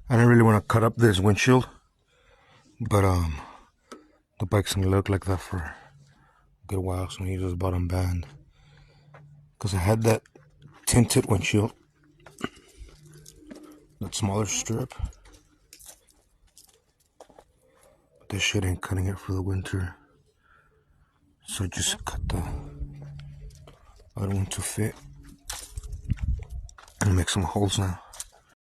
I don't really want to cut up this windshield, but the bike's gonna look like that for a good while, so I'm gonna use this bottom band because I had that tinted windshield, that smaller strip. But this shit ain't cutting it for the winter, so I just cut the other one to fit and make some holes now.